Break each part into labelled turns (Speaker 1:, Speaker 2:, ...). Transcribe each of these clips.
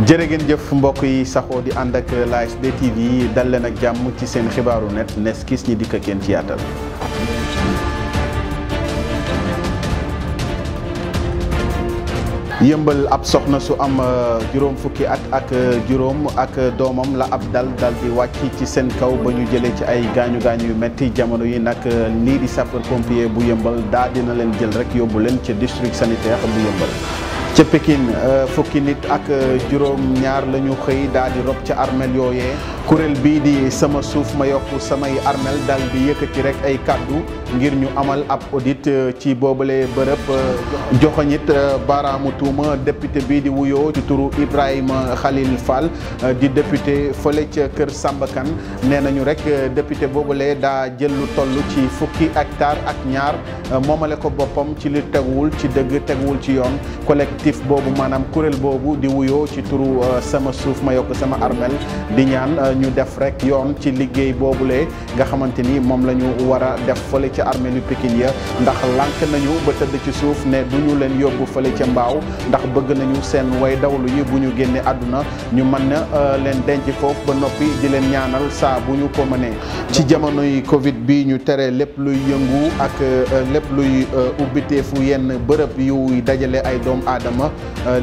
Speaker 1: jërë ngeen jëf mbokk yi saxoo di ànd ak l'ASD TV dal leen ak jàmm ci seen xibaaru net nes kis ñi dikk ak yéen ci yaatal. yëmbal ab soxna su am juróom fukki at ak juróom ak doomam la ab dal di wàcc ci seen kaw ba ñu jëlee ci ay gaañu yu metti jamono yi nag lii di sapeur pompier bu yëmbal daa dina leen jël rek yóbbu leen ca district sanitaire bu yëmbal. ca Pikine fukki nit ak juróom ñaar la ñu xëy daal di rob ca armel yooyee kuréel bii di sama suuf ma yokk samay armel daal di yëkkati rek ay kàddu ngir ñu amal ab audit ci boobale bërëb joxoñit baaraamu tuuma député bii di wuyoo ci turu Ibrahima Khalil Fall di député fële ca Kër Samba Kane nee nañu rek député boobale daa jël lu toll ci fukki hectare ak ñaar moomale ko boppam ci li teguwul ci dëgg teguwul ci yoon collectif boobu maanaam kuréel boobu di wuyoo ci turu sama suuf ma yokk sama armel di ñaan ñu def rek yoon ci liggéey boobule nga xamante ni moom la ñu war a def fële ca armel yu Pikine ya ndax lànk nañu ba tëdd ci suuf ne du ñu leen yóbbu fële ca mbaaw ndax bëgg nañu seen way dawlu yi bu ñu génne àdduna ñu mën na leen denc foofu ba noppi di leen ñaanal saa bu ñu ko mënee ci jamonoy Covid bi ñu tere lépp luy yëngu ak lépp luy ubbiteefu yenn bërëb yu dajale ay doom aadama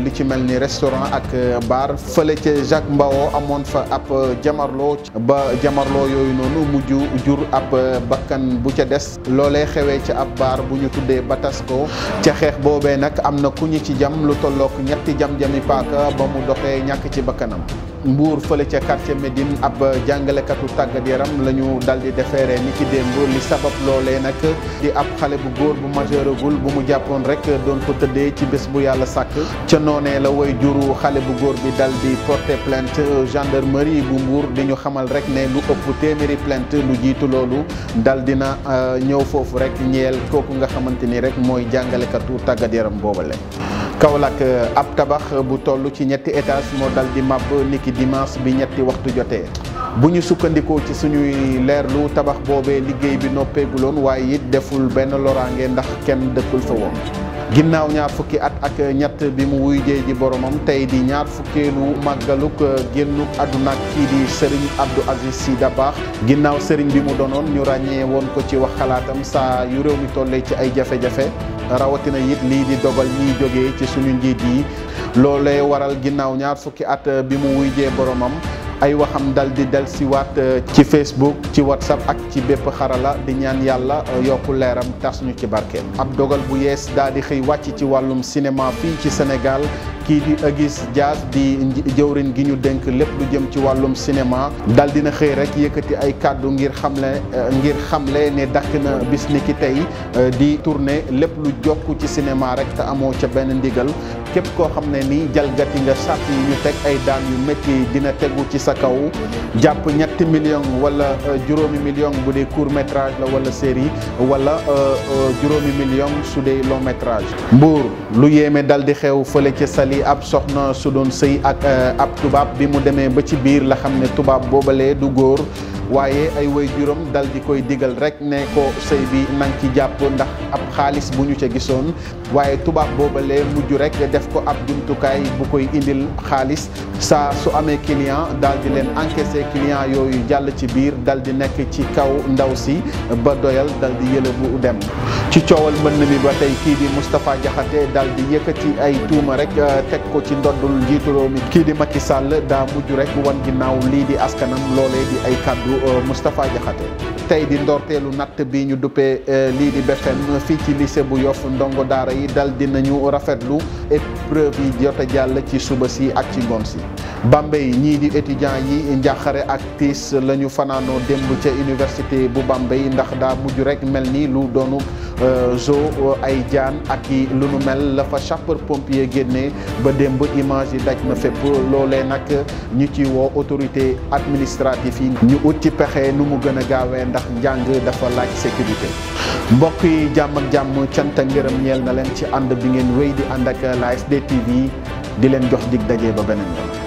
Speaker 1: li ci mel ni restaurant ak bar fële ca Jacques Mbao amoon fa ab jamarloo ba jamarloo yooyu noonu mujj jur ab bakkan bu ca des loolee xewee ca ab bar bu ñu tuddee Batasco ca xeex boobee nag am na ku ñu ci jam lu tollook ñetti jam-jami paaka ba mu doxee ñàkk ci bakkanam Mbuur fële ca quartier Médine ab jàngalekatu tàggat yaram la ñu dal di defeere ni ki démb li sabab loolee nag di ab xale bu góor bu majeuragul bu mu jàppoon rek doon ko tëddee ci bés bu yàlla sàkk ca noonee la way juru xale bu góor bi dal di porter plainte gendarmerie bu Mbuur di ñu xamal rek ne lu ëpp téeméeri plainte lu jiitu loolu dal dina ñëw foofu rek ñeel kooku nga xamante ni rek mooy jàngalekatu tàggat yaram boobale. Kaolack ab tabax bu toll ci ñetti étage moo dal di màbb niki dimanche bi ñetti waxtu jotee bu ñu sukkandikoo ci suñuy leerlu tabax boobee liggéey bi noppeeguloon waaye it deful benn loraange ndax kenn dëkkul fa woon ginnaaw ñaar fukki at ak ñett bi mu wuy jee ji boromam tey di ñaar fukkeelu màggaluk génnuk àdduna kii di Serigne Abdou Aziz Sy Dabakh ginnaaw Serigne bi mu doonoon ñu ràññee woon ko ci wax xalaatam saa yu réew mi tollee ci ay jafe-jafe rawatina it lii di dogal ñiy jógee ci suñu njiit yi loolee waral ginnaaw ñaar fukki at bi mu wuy jee boromam ay waxam dal di del siwaat ci Facebook ci WhatsApp ak ci bépp xarala di ñaan yàlla yokku leeram tas ñu ci barkeem ab dogal bu yees daal di xëy wàcc ci wàllum cinéma fii ci Sénégal kii di Aguiss Diaz di jëwrin gi ñu dénk lépp lu jëm ci wàllum cinéma dal dina xëy rek yëkkati ay kàddu ngir xamle ne dakk na bis ni ki tey di tourner lépp lu jokk ci cinéma rek te amoo ca benn ndigal képp koo xam ne ni jalgati nga sàrt yi ñu teg ay daan yu métti dina tegu ci sa kaw jàpp 3 millions wala juróomi million bu dee court métrage la wala série wala juróomi million su dee long métrage. Mbuur lu yéeme dal di xew fële ca Saly ab soxna su doon sëy ak ab tubaab bi mu demee ba ci biir la xam ne tubaab boobalee du góor waaye ay way juróom dal di koy digal rek ne ko sëy bi nang ci jàpp ndax ab xaalis bu ñu ca gisoon waaye tubaab boobalee mujj rek def ko ab jumtukaay bu koy indil xaalis saa su amee client dal di leen encaissé client yooyu jàll ci biir dal di nekk ci kaw ndaw si ba doyal dal di yële bu dem ci coowal mbënn mi ba tey kii di Moustapha Diakhaté dal di yëkkati ay tuuma rek teg ko ci ndoddul njiitu réew mi kii di Macky Sall daa mujj rek wan ginnaaw lii di askanam loolee di ay kàddu Moustapha Diakhaté tey di ndorteelu natt bi ñu duppee lii di BFEM fii ci lycée bu Yoff ndongo daara yi dal dinañu rafetlu épreuve yi jot a jàll ci suba si ak ci ngoon si Bambey ñii di étudiants yi njàqare ak tiis la ñu fanaanoo démb ca université bu Bambey ndax daa mujj rek mel ni lu doonu zoo ay jaan ak i lu nu mel la fa sapeur pompier génnee ba démb image yi daj na fépp loolee nag ñu ci woo autorité administrative yi ñu ut ci pexe nu mu gën a gaawee ndax njàng dafa laaj sécurité mbokk yi jàmm ak jàmm cant ak ngërëm ñeel na leen ci ànd bi ngeen wéy di ànd ak l'ASD TV di leen jox dig daje ba beneen yoon